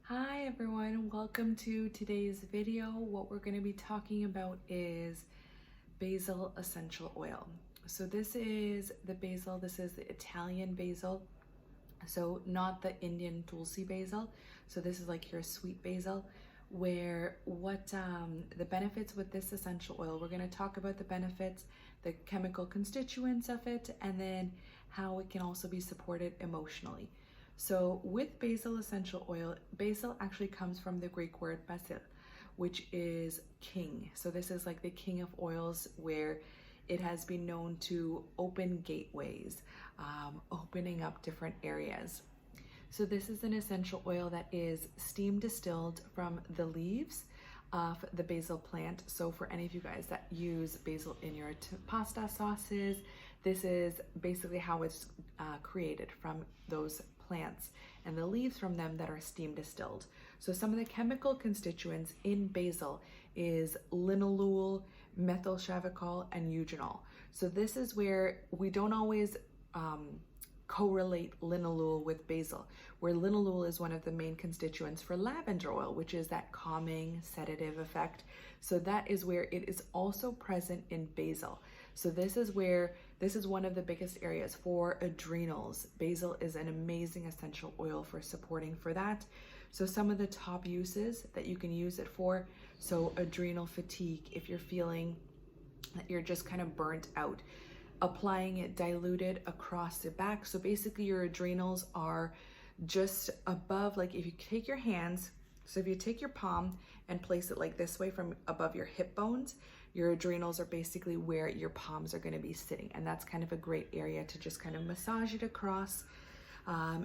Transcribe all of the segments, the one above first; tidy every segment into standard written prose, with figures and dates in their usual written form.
Hi everyone, welcome to today's video. What we're going to be talking about is Basil Essential Oil. So this is the basil, this is the Italian basil, so not the Indian Tulsi basil. So this is like your sweet basil, where what the benefits with this essential oil, we're going to talk about the benefits, the chemical constituents of it, and then how it can also be supported emotionally. So with basil essential oil, basil actually comes from the Greek word basil, which is king. So this is like the king of oils, where it has been known to open gateways, opening up different areas. So this is an essential oil that is steam distilled from the leaves of the basil plant. So for any of you guys that use basil in your pasta sauces, this is basically how it's created, from those plants and the leaves from them that are steam distilled. So some of the chemical constituents in basil is linalool, methyl chavicol, and eugenol. So this is where we don't always correlate linalool with basil, where linalool is one of the main constituents for lavender oil, which is that calming sedative effect. So that is where it is also present in basil. So this is one of the biggest areas for adrenals. Basil is an amazing essential oil for supporting for that. So some of the top uses that you can use it for, so adrenal fatigue, if you're feeling that you're just kind of burnt out, applying it diluted across the back. So basically your adrenals are just above, like if you take your hands, so if you take your palm and place it like this way from above your hip bones, your adrenals are basically where your palms are going to be sitting. And that's kind of a great area to just kind of massage it across.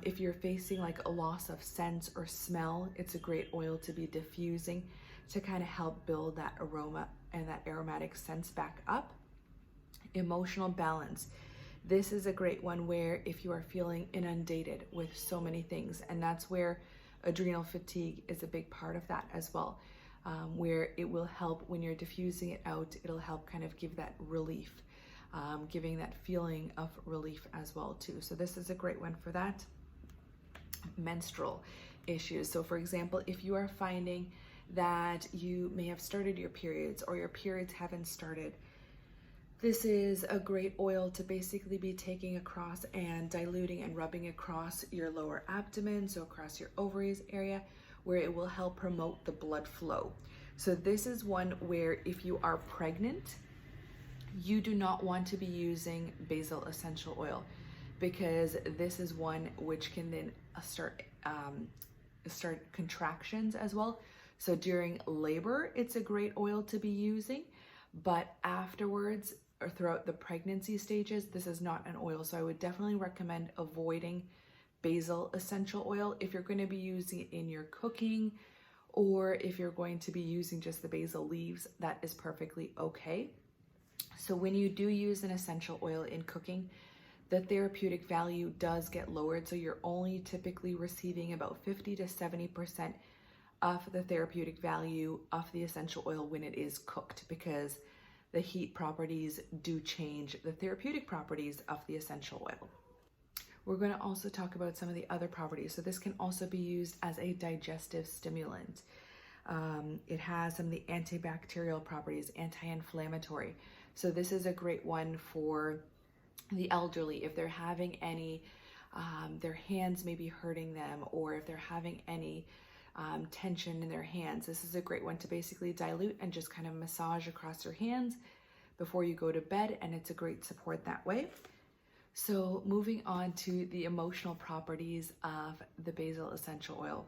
If you're facing like a loss of sense or smell, it's a great oil to be diffusing to kind of help build that aroma and that aromatic sense back up. Emotional balance. This is a great one where if you are feeling inundated with so many things, and that's where adrenal fatigue is a big part of that as well, where it will help when you're diffusing it out, it'll help kind of give that relief, giving that feeling of relief as well too. So this is a great one for that. Menstrual issues. So for example, if you are finding that you may have started your periods or your periods haven't started, this is a great oil to basically be taking across and diluting and rubbing across your lower abdomen, so across your ovaries area, where it will help promote the blood flow. So this is one where if you are pregnant, you do not want to be using basil essential oil, because this is one which can then start contractions as well. So during labor, it's a great oil to be using, but afterwards, or throughout the pregnancy stages, this is not an oil. So I would definitely recommend avoiding basil essential oil if you're going to be using it in your cooking, or if you're going to be using just the basil leaves, that is perfectly okay. So when you do use an essential oil in cooking, the therapeutic value does get lowered. So you're only typically receiving about 50 to 70% of the therapeutic value of the essential oil when it is cooked, because the heat properties do change the therapeutic properties of the essential oil. We're going to also talk about some of the other properties. So this can also be used as a digestive stimulant. It has some of the antibacterial properties, anti-inflammatory. So this is a great one for the elderly if they're having any, their hands may be hurting them, or if they're having any tension in their hands. This is a great one to basically dilute and just kind of massage across your hands before you go to bed, and it's a great support that way. So moving on to the emotional properties of the basil essential oil.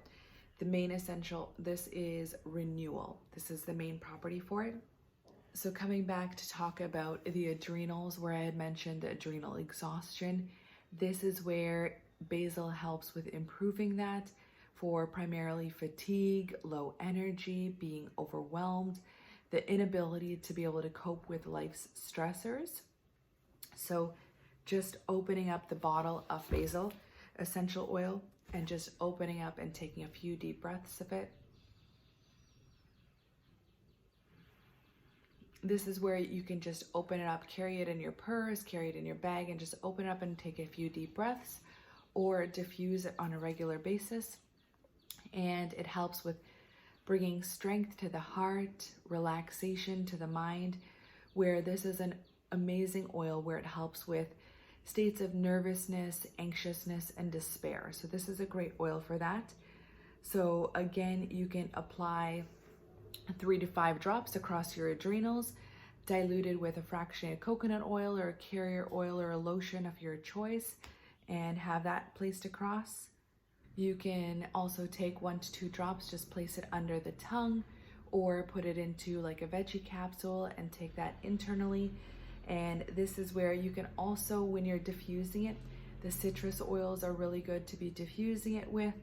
The main essential, this is renewal. This is the main property for it. So coming back to talk about the adrenals, where I had mentioned the adrenal exhaustion, this is where basil helps with improving that, for primarily fatigue, low energy, being overwhelmed, the inability to be able to cope with life's stressors. So just opening up the bottle of basil essential oil and just opening up and taking a few deep breaths of it. This is where you can just open it up, carry it in your purse, carry it in your bag, and just open it up and take a few deep breaths, or diffuse it on a regular basis. and it helps with bringing strength to the heart, relaxation to the mind, where this is an amazing oil where it helps with states of nervousness, anxiousness, and despair. So this is a great oil for that. So again, you can apply 3 to 5 drops across your adrenals, diluted with a fractionated coconut oil or a carrier oil or a lotion of your choice, and have that placed across. You can also take 1 to 2 drops, just place it under the tongue, or put it into like a veggie capsule and take that internally. And this is where you can also, when you're diffusing it, the citrus oils are really good to be diffusing it with.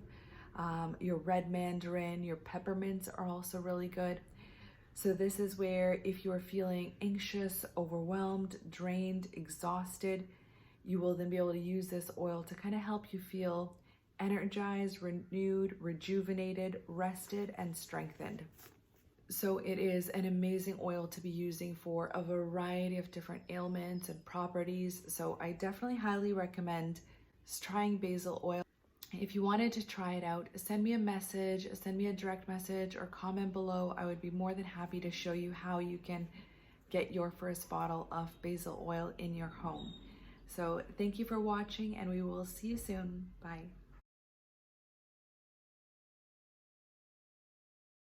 Your red mandarin, your peppermints are also really good. So this is where if you're feeling anxious, overwhelmed, drained, exhausted, you will then be able to use this oil to kind of help you feel energized, renewed, rejuvenated, rested, and strengthened. So it is an amazing oil to be using for a variety of different ailments and properties. So I definitely highly recommend trying basil oil. If you wanted to try it out, send me a message, send me a direct message, or comment below. I would be more than happy to show you how you can get your first bottle of basil oil in your home. So thank you for watching, and we will see you soon. Bye.